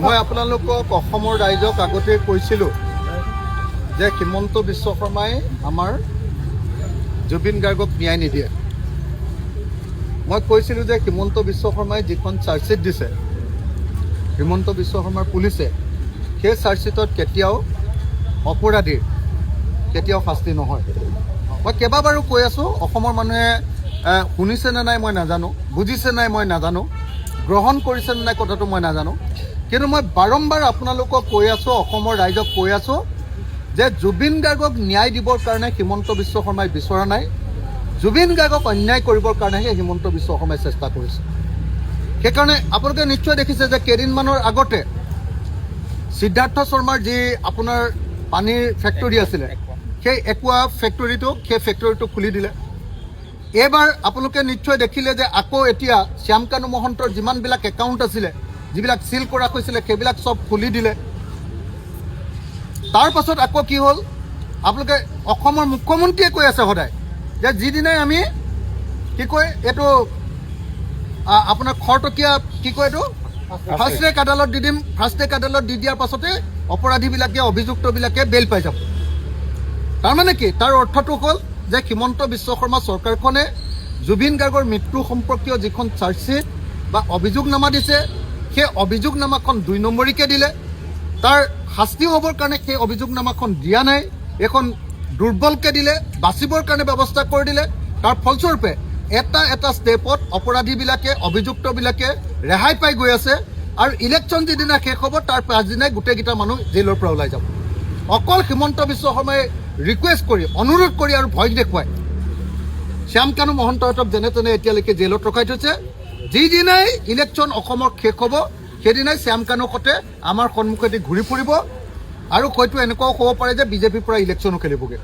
মই আপোনালোকক অসমৰ ৰাইজক আগতে কৈছিলোঁ যে হিমন্ত বিশ্ব শৰ্মাই আমাৰ জুবিন গাৰ্গক ন্যায় নিদিয়ে। মই কৈছিলোঁ যে হিমন্ত বিশ্ব শৰ্মাই যিখন চাৰ্জশ্বিট দিছে, হিমন্ত বিশ্ব শৰ্মাৰ পুলিচে সেই চাৰ্জশ্বিটত কেতিয়াও অপৰাধীৰ কেতিয়াও শাস্তি নহয়। মই কেইবাবাৰো কৈ আছোঁ, অসমৰ মানুহে শুনিছে নে নাই মই নাজানো, বুজিছে নাই মই নাজানো, গ্ৰহণ কৰিছে নে নাই কথাটো মই নাজানো, কিন্তু মই বাৰম্বাৰ আপোনালোকক কৈ আছোঁ, অসমৰ ৰাইজক কৈ আছোঁ যে জুবিন গাৰ্গক ন্যায় দিবৰ কাৰণে হিমন্ত বিশ্ব শৰ্মাই বিচৰা নাই, জুবিন গাৰ্গক অন্যায় কৰিবৰ কাৰণেহে হিমন্ত বিশ্ব শৰ্মাই চেষ্টা কৰিছে। সেইকাৰণে আপোনালোকে নিশ্চয় দেখিছে যে কেইদিনমানৰ আগতে সিদ্ধাৰ্থ শৰ্মাৰ যি আপোনাৰ পানীৰ ফেক্টৰী আছিলে, সেই একুৱা ফেক্টৰীটো খুলি দিলে। এইবাৰ আপোনালোকে নিশ্চয় দেখিলে যে আকৌ এতিয়া শ্যামকানু মহন্তৰ যিমানবিলাক একাউণ্ট আছিলে, যিবিলাক চিল কৰা হৈছিলে, সেইবিলাক চব খুলি দিলে। তাৰ পাছত আকৌ কি হ'ল, আপোনালোকে অসমৰ মুখ্যমন্ত্ৰীয়ে কৈ আছে সদায় যে যিদিনাই আমি কি কয় এইটো আপোনাৰ খৰটকীয়া কি কয় এইটো ফাৰ্ষ্ট ট্ৰেক আদালত দি দিম, ফাৰ্ষ্ট ট্ৰেক আদালত দি দিয়াৰ পাছতে অপৰাধীবিলাকে অভিযুক্তবিলাকে বেল পাই যাব। তাৰমানে কি, তাৰ অৰ্থটো হ'ল যে হিমন্ত বিশ্ব শৰ্মা চৰকাৰখনে জুবিন গাৰ্গৰ মৃত্যু সম্পৰ্কীয় যিখন চাৰ্জশ্বিট বা অভিযোগনামা দিছে, সেই অভিযোগনামাখন 2 নম্বৰীকৈ দিলে। তাৰ শাস্তি হ'বৰ কাৰণে সেই অভিযোগনামাখন দিয়া নাই, এখন দুৰ্বলকৈ দিলে, বাচিবৰ কাৰণে ব্যৱস্থা কৰি দিলে। তাৰ ফলস্বৰূপে এটা ষ্টেপত অপৰাধীবিলাকে অভিযুক্তবিলাকে ৰেহাই পাই গৈ আছে, আৰু ইলেকশ্যন যিদিনা শেষ হ'ব তাৰ পাছদিনাই গোটেইকেইটা মানুহ জেলৰ পৰা ওলাই যাব। অকল হিমন্ত বিশ্ব শৰ্মাই ৰিকুৱেষ্ট কৰি, অনুৰোধ কৰি আৰু ভয় দেখুৱাই শ্যামকানু মহন্তহঁতক যেনে তেনে এতিয়ালৈকে জেলত ৰখাই থৈছে। যিদিনাই ইলেকশ্যন অসমৰ শেষ হ'ব সেইদিনাই শ্যামকানুহঁতে আমাৰ সন্মুখেদি ঘূৰি ফুৰিব, আৰু হয়তো এনেকুৱাও হ'ব পাৰে যে বিজেপিৰ পৰা ইলেকশ্যনো খেলিবগৈ।